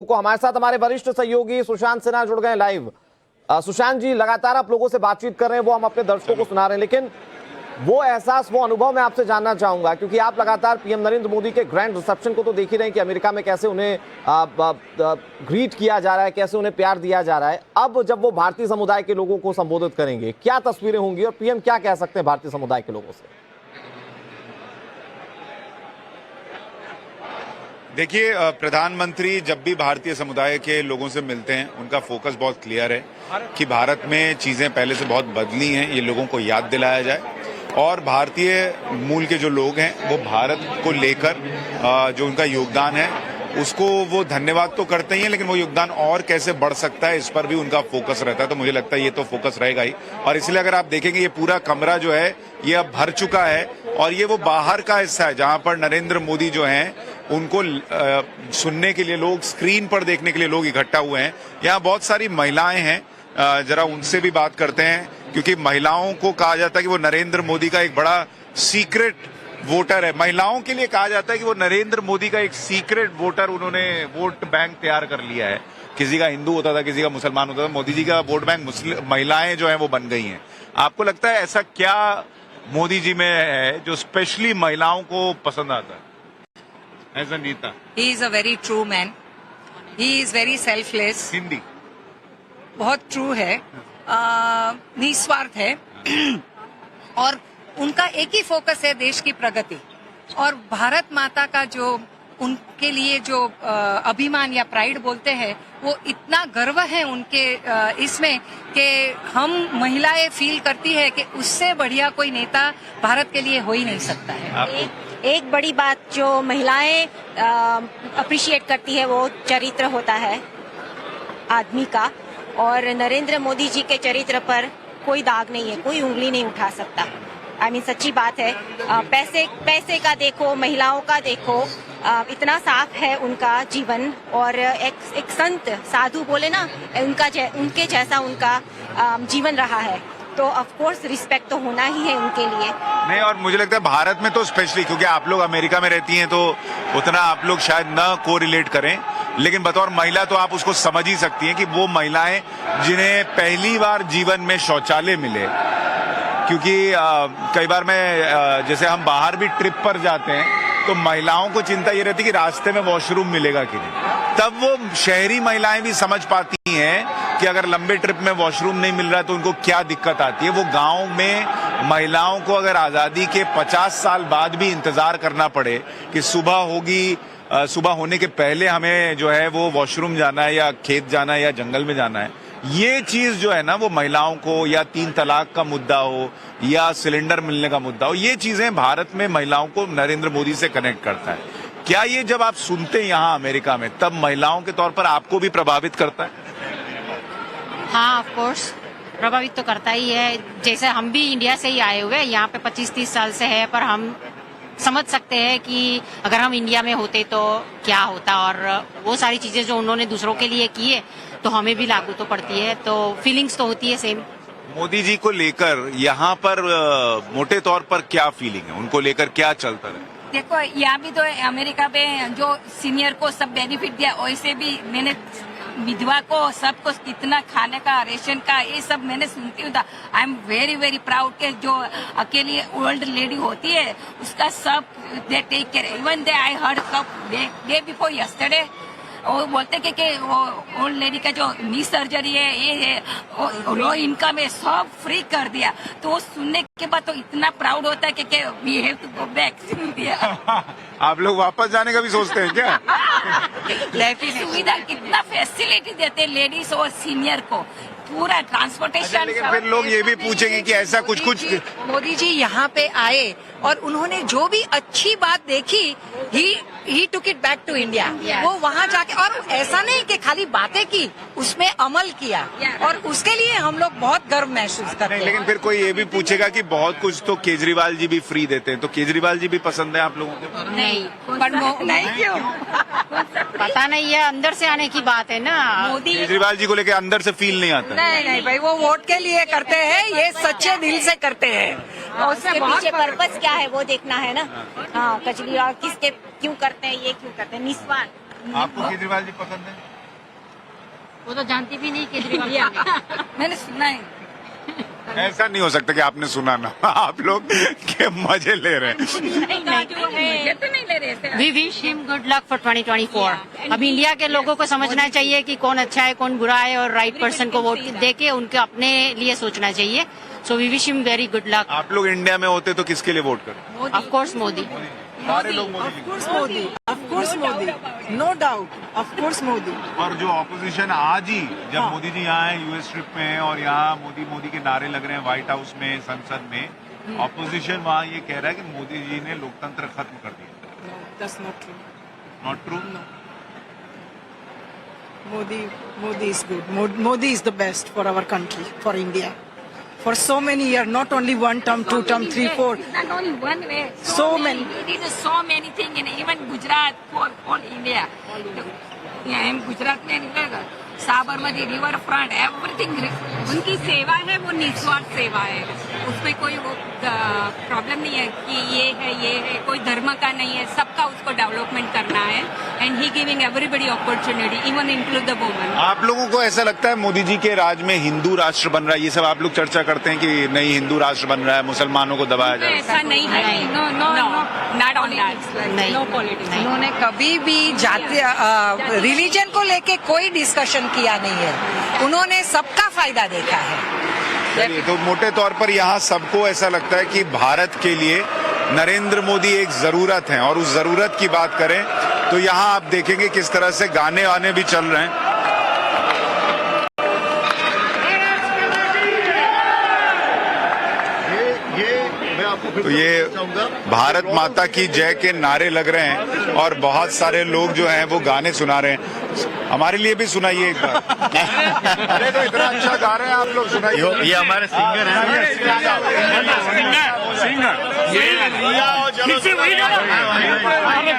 को हमारे साथ हमारे वरिष्ठ सहयोगी सुशांत सिन्हा जुड़ गए लाइव। सुशांत जी, लगातार आप लोगों से बातचीत कर रहे हैं, वो हम अपने दर्शकों को सुना रहे हैं, लेकिन वो एहसास, वो अनुभव मैं आपसे जानना चाहूंगा, क्योंकि आप लगातार पीएम नरेंद्र मोदी के ग्रैंड रिसेप्शन को तो देख ही रहे हैं कि अमेरिका में कैसे उन्हें ग्रीट किया जा रहा है, कैसे उन्हें प्यार दिया जा रहा है। अब जब वो भारतीय समुदाय के लोगों को संबोधित करेंगे, क्या तस्वीरें होंगी और पीएम क्या कह सकते हैं भारतीय समुदाय के लोगों से? देखिए, प्रधानमंत्री जब भी भारतीय समुदाय के लोगों से मिलते हैं, उनका फोकस बहुत क्लियर है कि भारत में चीजें पहले से बहुत बदली हैं, ये लोगों को याद दिलाया जाए। और भारतीय मूल के जो लोग हैं वो भारत को लेकर जो उनका योगदान है उसको वो धन्यवाद तो करते ही हैं, लेकिन वो योगदान और कैसे बढ़ सकता है इस पर भी उनका फोकस रहता है। तो मुझे लगता है ये तो फोकस रहेगा ही। और इसलिए अगर आप देखेंगे, ये पूरा कमरा जो है ये अब भर चुका है और ये वो बाहर का हिस्सा है जहां पर नरेंद्र मोदी जो हैं उनको सुनने के लिए लोग, स्क्रीन पर देखने के लिए लोग इकट्ठा हुए हैं। यहाँ बहुत सारी महिलाएं हैं, जरा उनसे भी बात करते हैं, क्योंकि महिलाओं को कहा जाता है कि वो नरेंद्र मोदी का एक बड़ा सीक्रेट वोटर है। महिलाओं के लिए कहा जाता है कि वो नरेंद्र मोदी का एक सीक्रेट वोटर, उन्होंने वोट बैंक तैयार कर लिया है। किसी का हिंदू होता था, किसी का मुसलमान होता था, मोदी जी का वोट बैंक महिलाएं जो है वो बन गई हैं। आपको लगता है ऐसा क्या मोदी जी में है जो स्पेशली महिलाओं को पसंद आता है? एज अ नेता, He is a very true man. He is very selfless. Hindi बहुत ट्रू है, निस्वार्थ है और उनका एक ही फोकस है, देश की प्रगति। और भारत माता का जो उनके लिए जो अभिमान या प्राइड बोलते हैं, वो इतना गर्व है उनके इसमें कि हम महिलाएं फील करती है कि उससे बढ़िया कोई नेता भारत के लिए हो ही नहीं सकता है। एक बड़ी बात जो महिलाएं अप्रिशिएट करती है वो चरित्र होता है आदमी का, और नरेंद्र मोदी जी के चरित्र पर कोई दाग नहीं है, कोई उंगली नहीं उठा सकता। सच्ची बात है। पैसे का देखो, महिलाओं का देखो, इतना साफ है उनका जीवन। और एक संत साधु बोले ना, उनके जैसा उनका जीवन रहा है, तो ऑफ कोर्स रिस्पेक्ट तो होना ही है उनके लिए। नहीं, और मुझे लगता है भारत में तो स्पेशली, क्योंकि आप लोग अमेरिका में रहती हैं तो उतना आप लोग शायद न को रिलेट करें, लेकिन बतौर महिला तो आप उसको समझ ही सकती हैं कि वो महिलाएं जिन्हें पहली बार जीवन में शौचालय मिले। क्योंकि कई बार मैं जैसे हम बाहर भी ट्रिप पर जाते हैं तो महिलाओं को चिंता ये रहती है कि रास्ते में वॉशरूम मिलेगा कि नहीं। तब वो शहरी महिलाएं भी समझ पाती हैं कि अगर लंबे ट्रिप में वॉशरूम नहीं मिल रहा तो उनको क्या दिक्कत आती है। वो गांव में महिलाओं को अगर आजादी के 50 साल बाद भी इंतजार करना पड़े कि सुबह होने के पहले हमें जो है वो वॉशरूम जाना है या खेत जाना है या जंगल में जाना है, ये चीज जो है ना वो महिलाओं को, या 3 तलाक का मुद्दा हो या सिलेंडर मिलने का मुद्दा हो, ये चीजें भारत में महिलाओं को नरेंद्र मोदी से कनेक्ट करता है। क्या ये जब आप सुनते हैं यहाँ अमेरिका में, तब महिलाओं के तौर पर आपको भी प्रभावित करता है? हाँ, ऑफ कोर्स प्रभावित तो करता ही है। जैसे हम भी इंडिया से ही आए हुए हैं, यहाँ पे 25-30 साल से है, पर हम समझ सकते हैं कि अगर हम इंडिया में होते तो क्या होता। और वो सारी चीजें जो उन्होंने दूसरों के लिए की है तो हमें भी लागू तो पड़ती है, तो फीलिंग्स तो होती है सेम। मोदी जी को लेकर यहाँ पर मोटे तौर पर क्या फीलिंग है, उनको लेकर क्या चलता है? देखो, यहाँ भी तो अमेरिका में जो सीनियर को सब बेनिफिट दिया, वैसे भी मैंने विधवा को सबको कितना खाने का, रेशन का, ये सब मैंने सुनती हूँ। I am very very proud के जो अकेली ओल्ड लेडी होती है उसका सब they take care. Even they I heard day before yesterday, वो बोलते कि वो ओल्ड लेडी का जो नी सर्जरी है, ये है, लो इनकम है, सब फ्री कर दिया। तो वो सुनने के बाद तो इतना प्राउड होता है कि we have to go back. आप लोग वापस जाने का भी सोचते हैं क्या? सुविधा कितना फैसिलिटी देते हैं लेडीज और सीनियर को, पूरा ट्रांसपोर्टेशन। लेकिन फिर लोग ये भी पूछेंगे कि ऐसा कुछ मोदी जी यहाँ पे आए और उन्होंने जो भी अच्छी बात देखी, he took it back to India. वो वहाँ जाके, और ऐसा नहीं कि खाली बातें की, उसमें अमल किया, और उसके लिए हम लोग बहुत गर्व महसूस करते हैं। लेकिन फिर कोई ये भी पूछेगा कि बहुत कुछ तो केजरीवाल जी भी फ्री देते हैं, तो केजरीवाल जी भी पसंद है आप लोगों को? नहीं, पर नहीं क्यों? पता नहीं है, अंदर से आने की बात है ना। मोदी केजरीवाल जी को लेकर अंदर से फील नहीं आता? नहीं भाई, वो वोट के लिए करते हैं, ये सच्चे दिल से करते हैं। उसके पीछे पर्पस क्या है वो देखना है ना। हाँ, केजरीवाल किसके क्यों करते हैं, ये क्यों करते हैं, निस्वार्थ। आपको केजरीवाल जी पसंद है? वो तो जानती भी नहीं केजरीवाल। मैंने सुना है। ऐसा नहीं हो सकता कि आपने सुना ना। आप लोग के मजे ले रहे हैं। मुझे तो नहीं ले रहे थे। We wish him good luck for 2024। अब इंडिया के लोगों को समझना चाहिए कि कौन अच्छा है कौन बुरा है, और राइट पर्सन को वोट देके उनके अपने लिए सोचना चाहिए। So we wish him very good luck. आप लोग इंडिया में होते तो किसके लिए वोट करते? Of course Modi. सारे लोग मोदी के लिए। Of course Modi, no doubt, of course Modi. और जो ऑपोजिशन आज ही जब मोदी जी यहाँ है यूएस ट्रिप में, और यहाँ मोदी मोदी के नारे लग रहे हैं व्हाइट हाउस में, संसद में, ऑपोजिशन वहाँ ये कह रहा है कि मोदी जी ने लोकतंत्र खत्म कर दिया। No, that's not true. Not true. No. Modi is good. Modi is the best for our country, for India. For so many years, not only one term, two term, three, four. Not only one way. So many. He did so many things in even Gujarat for all India. Yeah, in Gujarat में निकलेगा Sabarmati river front everything. उनकी सेवा है वो निस्वार्थ सेवा है, उसमें कोई वो प्रॉब्लम नहीं है कि ये है, कोई धर्म का नहीं है, सबका उसको डेवलपमेंट करना है। And he giving everybody opportunity, even include the women. आप लोगों को ऐसा लगता है मोदी जी के राज में हिंदू राष्ट्र बन रहा है? ये सब आप लोग चर्चा करते हैं कि नहीं हिंदू राष्ट्र बन रहा है, मुसलमानों को दबाया जा रहा है। ऐसा नहीं है। No no no, not on that. No politics. उन्होंने कभी भी जाति रिलीजन को लेके कोई डिस्कशन किया नहीं है। उन्होंने सबका फायदा देखा है। चलिए, तो मोटे तौर पर यहाँ सबको ऐसा लगता है कि भारत के लिए नरेंद्र मोदी एक जरूरत है। और उस जरूरत की बात करें तो यहाँ आप देखेंगे किस तरह से गाने वाने भी चल रहे हैं। तो ये भारत माता की जय के नारे लग रहे हैं और बहुत सारे लोग जो हैं वो गाने सुना रहे हैं। हमारे लिए भी सुनाइए एक बार। अरे तो इतना अच्छा गा रहे हैं आप लोग, सुनाइए। ये हमारे सिंगर हैं।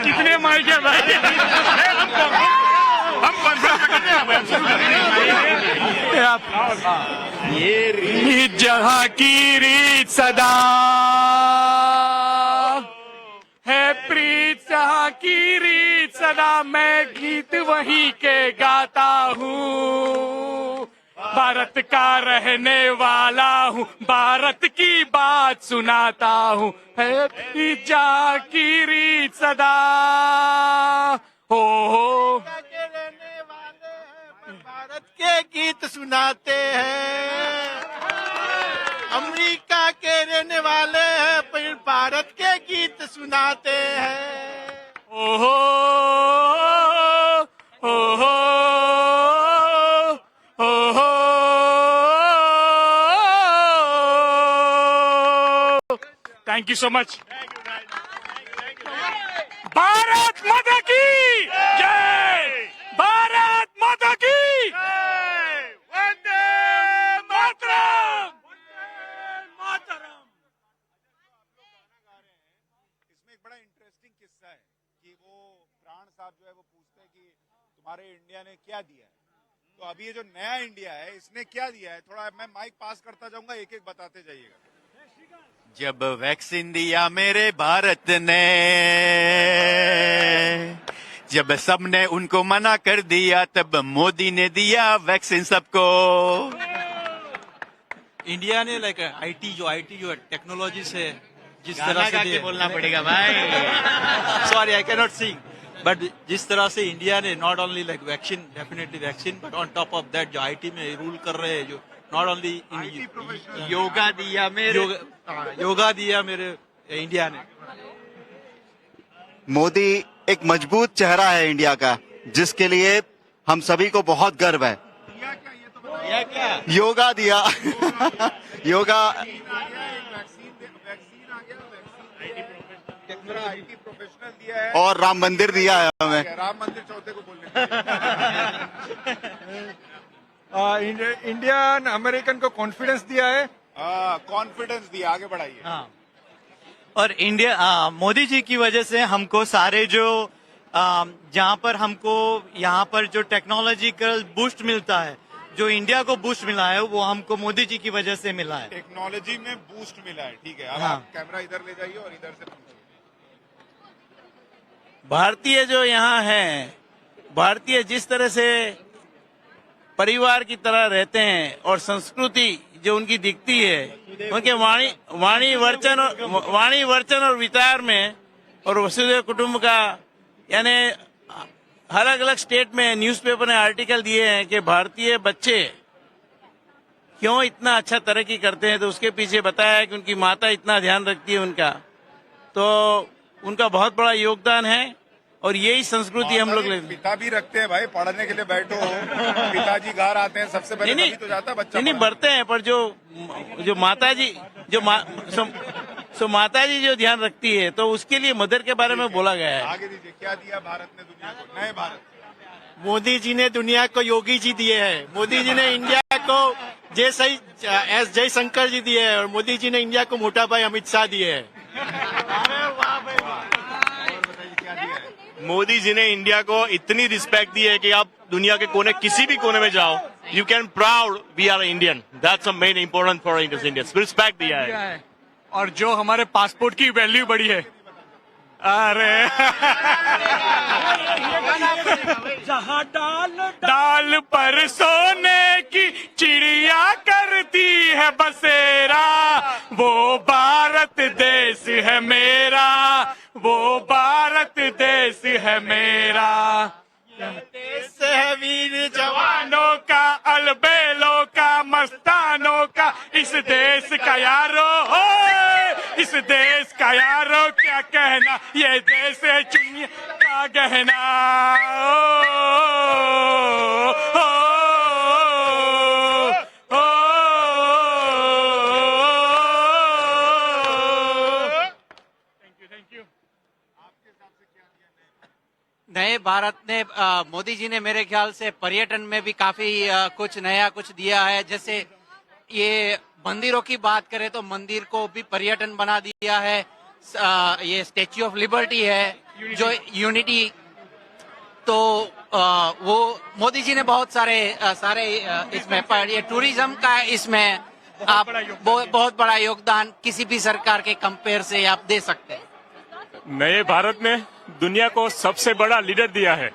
कितने माइक है भाई? ये रीत जहाँ की रीत सदा है, प्रीत जहाँ की रीत सदा, मैं गीत वहीं के गाता हूँ। भारत का रहने वाला हूँ, भारत की बात सुनाता हूँ। है प्रीत जहाँ की रीत सदा हो। भारत के गीत सुनाते हैं, अमेरिका के रहने वाले हैं पर भारत के गीत सुनाते हैं। ओहो ओहो ओहो। Thank you so much. Bharat माता की जय, भारत माता की वंदे मातरम, मातरम। इसमें एक बड़ा इंटरेस्टिंग किस्सा है कि वो प्राण साहब जो है वो पूछते हैं कि तुम्हारे इंडिया ने क्या दिया है। तो अभी ये जो नया इंडिया है इसने क्या दिया है, थोड़ा मैं माइक पास करता जाऊंगा, एक एक बताते जाइएगा। जब वैक्सीन दिया मेरे भारत ने, जब सबने उनको मना कर दिया, तब मोदी ने दिया वैक्सीन सबको। इंडिया ने लाइक आईटी जो है टेक्नोलॉजी से जिस गाना तरह गा से के बोलना पड़ेगा भाई। Sorry I can not sing, but जिस तरह से इंडिया ने not only like vaccine, definitely vaccine, but on top of that जो आईटी में रूल कर रहे हैं, जो नॉट ओनली योगा दिया मेरे, योगा दिया मेरे इंडिया ने। मोदी एक मजबूत चेहरा है इंडिया का, जिसके लिए हम सभी को बहुत गर्व है। यह क्या योगा दिया योगा आईटी प्रोफेशनल दिया है और राम मंदिर दिया है हमें। राम मंदिर चौथे को बोलने इंडियन अमेरिकन को कॉन्फिडेंस दिया है, कॉन्फिडेंस दिया। आगे बढ़ाइए। हाँ। और इंडिया मोदी जी की वजह से हमको सारे जो जहाँ पर हमको यहाँ पर जो टेक्नोलॉजिकल बूस्ट मिलता है, जो इंडिया को बूस्ट मिला है, वो हमको मोदी जी की वजह से मिला है। टेक्नोलॉजी में बूस्ट मिला है, ठीक है। अब हाँ। आप कैमरा इधर ले जाइए और इधर से पूछिए। भारतीय जो यहाँ है, भारतीय जिस तरह से परिवार की तरह रहते हैं और संस्कृति जो उनकी दिखती है उनके वाणी वर्चन और विचार में और वसुधैव कुटुंब का, यानी अलग अलग स्टेट में न्यूज़पेपर ने आर्टिकल दिए हैं कि भारतीय बच्चे क्यों इतना अच्छा तरक्की करते हैं, तो उसके पीछे बताया है कि उनकी माता इतना ध्यान रखती है उनका, तो उनका बहुत बड़ा योगदान है और यही संस्कृति हम लोग लेते हैं। पिता भी रखते हैं भाई, पढ़ने के लिए बैठो, पिताजी घर आते हैं सबसे पहले तभी तो जाता है बच्चा। नहीं बढ़ते हैं, पर जो माताजी माताजी जो ध्यान रखती है, तो उसके लिए मदर के बारे में बोला गया है। आगे दीजिए, क्या दिया भारत ने दुनिया को, नए भारत? मोदी जी ने दुनिया को योगी जी दिए हैं, मोदी जी ने इंडिया को जयशंकर जी दिए हैं और मोदी जी ने इंडिया को मोटा भाई अमित शाह दिए हैं। मोदी जी ने इंडिया को इतनी रिस्पेक्ट दी है कि आप दुनिया के कोने किसी भी कोने में जाओ, you can proud we are Indian, that's a main important for Indian, respect दिया है। और जो हमारे पासपोर्ट की वैल्यू बढ़ी है, अरे जहाँ डाल पर सोने की चिड़िया करती है बसेरा, वो भारत देश है मेरा, वो भारत देश है मेरा। देश है वीर जवानों का, अलबेलों का, मस्तानों का, इस देश का यारो हो, इस देश का यारो क्या कहना, ये देश है चुनिया का गहना। नए भारत ने मोदी जी ने मेरे ख्याल से पर्यटन में भी काफी कुछ नया कुछ दिया है। जैसे ये मंदिरों की बात करें तो मंदिर को भी पर्यटन बना दिया है। ये स्टैच्यू ऑफ लिबर्टी है जो यूनिटी, तो वो मोदी जी ने बहुत सारे इसमें ये टूरिज्म का इसमें आप बहुत बड़ा योगदान किसी भी सरकार के कंपेयर से आप दे सकते हैं। नए भारत ने दुनिया को सबसे बड़ा लीडर दिया है,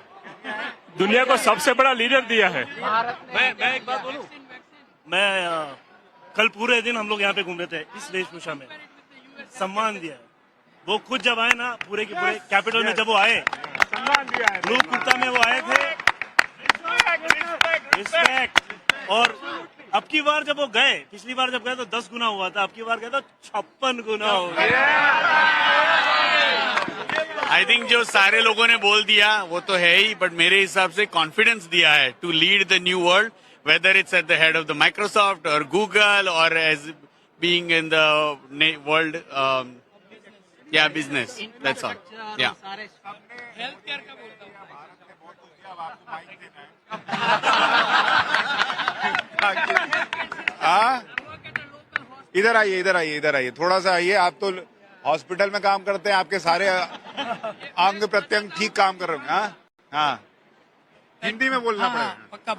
दुनिया को सबसे बड़ा लीडर दिया है। मैं एक बात बोलूं, मैं कल पूरे दिन हम लोग यहाँ पे घूम रहे थे इस वेशभूषा में, सम्मान दिया है। वो खुद जब आए ना, पूरे के पूरे कैपिटल में जब वो आए, सम्मान दिया है, ब्लू कुर्ता में वो आए थे, रिस्पेक्ट। और अब की बार जब वो गए, पिछली बार जब गए तो 10 गुना हुआ था, अब की बार गए तो 56 गुना हो गया। आई थिंक जो सारे लोगों ने बोल दिया वो तो है ही, बट मेरे हिसाब से कॉन्फिडेंस दिया है to lead the new world, whether it's at the head of the Microsoft और गूगल और as being in the world या बिजनेस, दैट्स ऑल। या हेल्थ केयर का बोलता हूँ, इधर आइए, थोड़ा सा आइए। आप तो हॉस्पिटल में काम करते हैं, आपके सारे अंग प्रत्यंग ठीक काम कर रहे हैं। हाँ, हिंदी में बोलना पड़ेगा। पक्का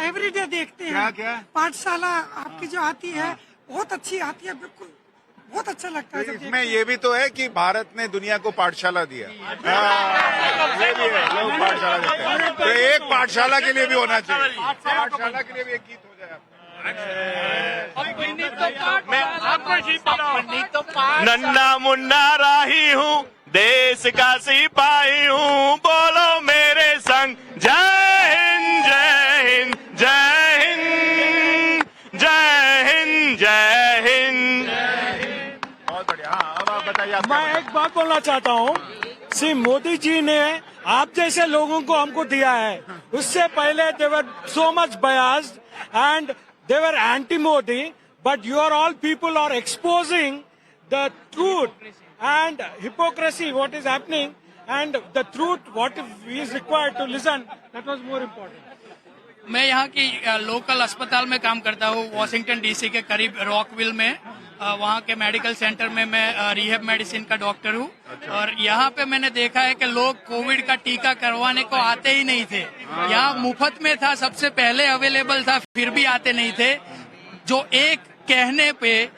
एवरीडे देखते हैं। क्या पाठशाला आपकी जो आती है बहुत अच्छी आती है, बिल्कुल बहुत अच्छा लगता है। इसमें ये भी तो है कि भारत ने दुनिया को पाठशाला दिया। ये भी है, लोग पाठशाला देते हैं, तो एक पाठशाला के लिए भी होना चाहिए, पाठशाला के लिए भी एक गीत हो जाए। नन्ना मुन्ना राही हूँ, देश का सिपाही हूँ, बोलो मेरे संग जय हिंद जय हिंद जय हिंद जय हिंद जय हिंद। बहुत बढ़िया। हाँ, अब आप बताइए। मैं एक बात बोलना चाहता हूँ, श्री मोदी जी ने आप जैसे लोगों को हमको दिया है, उससे पहले they were so much biased and they were anti-Modi, but you are all people are exposing the truth and hypocrisy, what is happening, and the truth, what is required to listen, that was more important. मैं यहाँ की local अस्पताल में काम करता हूँ, Washington DC के करीब रॉकविल में। वहाँ के मेडिकल सेंटर में मैं रिहेब मेडिसिन का डॉक्टर हूँ। और यहाँ पे मैंने देखा है कि लोग कोविड का टीका करवाने को आते ही नहीं थे। यहाँ मुफ्त में था, सबसे पहले अवेलेबल था, फिर भी आते नहीं थे। जो एक कहने पे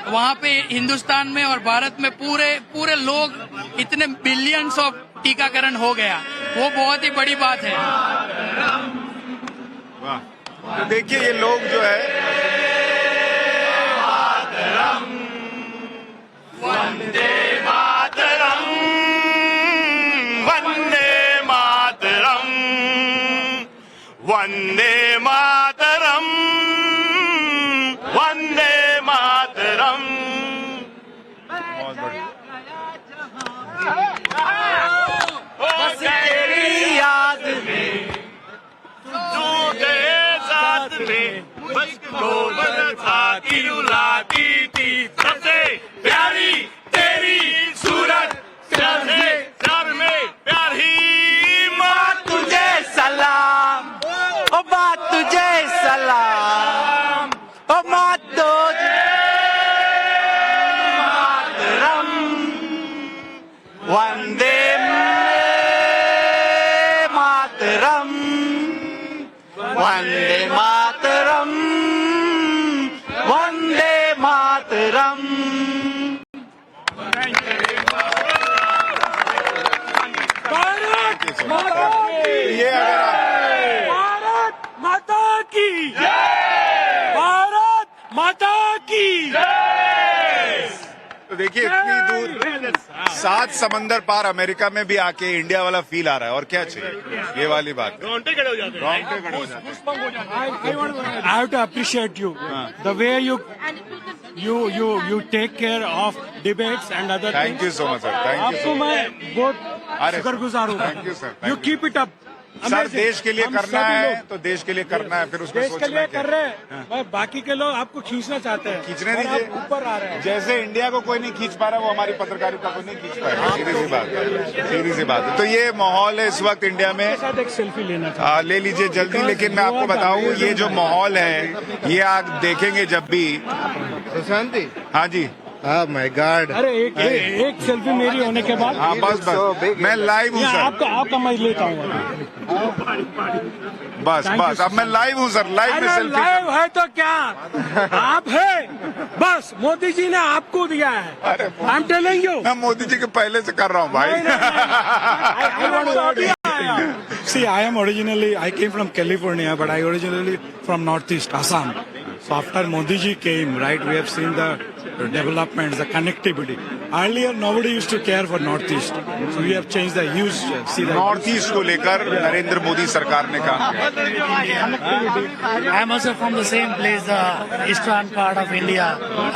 वहाँ पे हिंदुस्तान में और भारत में पूरे लोग इतने बिलियंस ऑफ टीकाकरण हो गया, वो बहुत ही बड़ी बात है। देखिए ये लोग जो है वंदे मातरम, वंदे मातरम, वंदे मातरम, वंदे मातरम। बहुत बढ़िया। बस तेरी याद में तू गए साथ में, बस मोहब्बत आती रुलाती थी, सबसे प्यारी तेरी सूरत, सबसे प्यार में प्यार ही। माँ तुझे सलाम, ओ माँ तुझे सलाम, ओ माँ तुझे मातरम, वंदे मातरम, वंदे मातरम, वंदे मातरम। ये अगर आप भारत माता की जय, भारत माता की जय। तो देखिए इतनी दूर 7 समंदर पार अमेरिका में भी आके इंडिया वाला फील आ रहा है, और क्या चाहिए, ये वाली बात है। रोंगटे खड़े हो जाते हैं। रोंगटे खड़े हो जाते हैं। I have to appreciate you. The way you take care of debates and other thank things. You so much sir, thank you आपको सो मच। मैं बहुत शुक्रगुजार हूँ। Thank you, sir. Thank You you. keep it up. Sir Amazing. देश के लिए हम करना सभी है लोग तो देश के लिए करना है, फिर उसमें देश के सोचना लिए क्या कर रहे हैं, पर बाकी के लोग आपको खींचना चाहते हैं। खींचने और दीजिए। आप ऊपर आ रहे हैं। जैसे इंडिया को कोई नहीं खींच पा रहा, वो हमारी पत्रकारिता को नहीं खींच पाएगा। सीधी सी बात है, सीधी सी बात है। तो ये माहौल है इस वक्त इंडिया में। साथ एक सेल्फी लेना था। ले लीजिए जल्दी, लेकिन मैं आपको बताऊं ये जो माहौल है ये आप देखेंगे जब भी। सुशांति, हाँ जी, माय गॉड। अरे एक सेल्फी मेरी होने के बाद। हाँ बस बस मैं लाइव हूँ सर, आपका मैं लेता हूँ। बस बस अब मैं लाइव हूँ सर, लाइव में सेल्फी। लाइव है तो क्या आप है, बस मोदी जी ने आपको दिया है। आई एम टेलिंग यू, मैं मोदी जी के पहले से कर रहा हूँ भाई। See, I came from California, but I originally from Northeast, Assam. So after Modi ji came, right, we have seen the developments, the connectivity. Earlier, nobody used to care for Northeast. So we have changed the huge, see the north east को लेकर नरेंद्र मोदी सरकार ने कहा। I am also from the same place, the eastern part of India,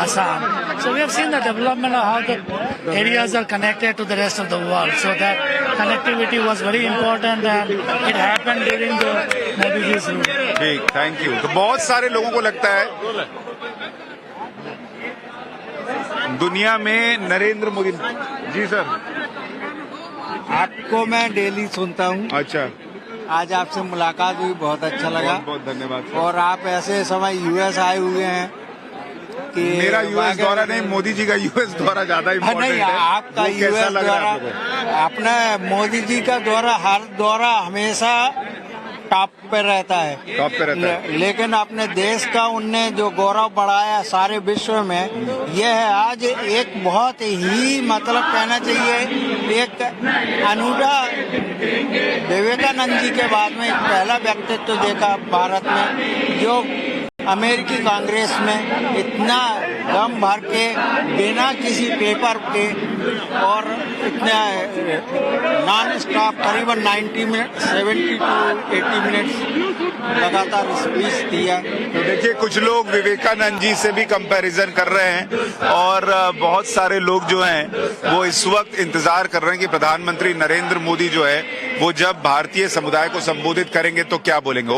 Assam. So we have seen the development of how the areas are connected to the rest of the world. So that connectivity was very important and it happened during the Modi ji's rule. ठीक, thank you. तो बहुत सारे लोगों को लगता है दुनिया में नरेंद्र मोदी जी सर। आपको मैं डेली सुनता हूँ। अच्छा, आज आपसे मुलाकात हुई, बहुत अच्छा लगा। बहुत बहुत धन्यवाद सर। और आप ऐसे समय यूएस आए हुए हैं कि मेरा यूएस दौरा नहीं, मोदी जी का यूएस दौरा ज्यादा इम्पोर्टेंट नहीं, है। आपका वो कैसा यूएस लग रहा है दौरा, आपको? अपना मोदी जी का दौरा, हर दौरा हमेशा टॉप पे रहता है। टॉप पे रहता है। लेकिन अपने देश का उनने जो गौरव बढ़ाया सारे विश्व में, यह है आज एक बहुत ही मतलब कहना चाहिए एक अनूठा, विवेकानंद जी के बाद में एक पहला व्यक्तित्व देखा भारत में जो अमेरिकी कांग्रेस में इतना दम भर के बिना किसी पेपर के और इतना नॉन स्टॉप करीबन 90 मिनट 70 to 80 मिनट्स लगातार स्पीच दिया। तो देखिए कुछ लोग विवेकानंद जी से भी कंपैरिजन कर रहे हैं और बहुत सारे लोग जो हैं वो इस वक्त इंतजार कर रहे हैं कि प्रधानमंत्री नरेंद्र मोदी जो है वो जब भारतीय समुदाय को संबोधित करेंगे तो क्या बोलेंगे।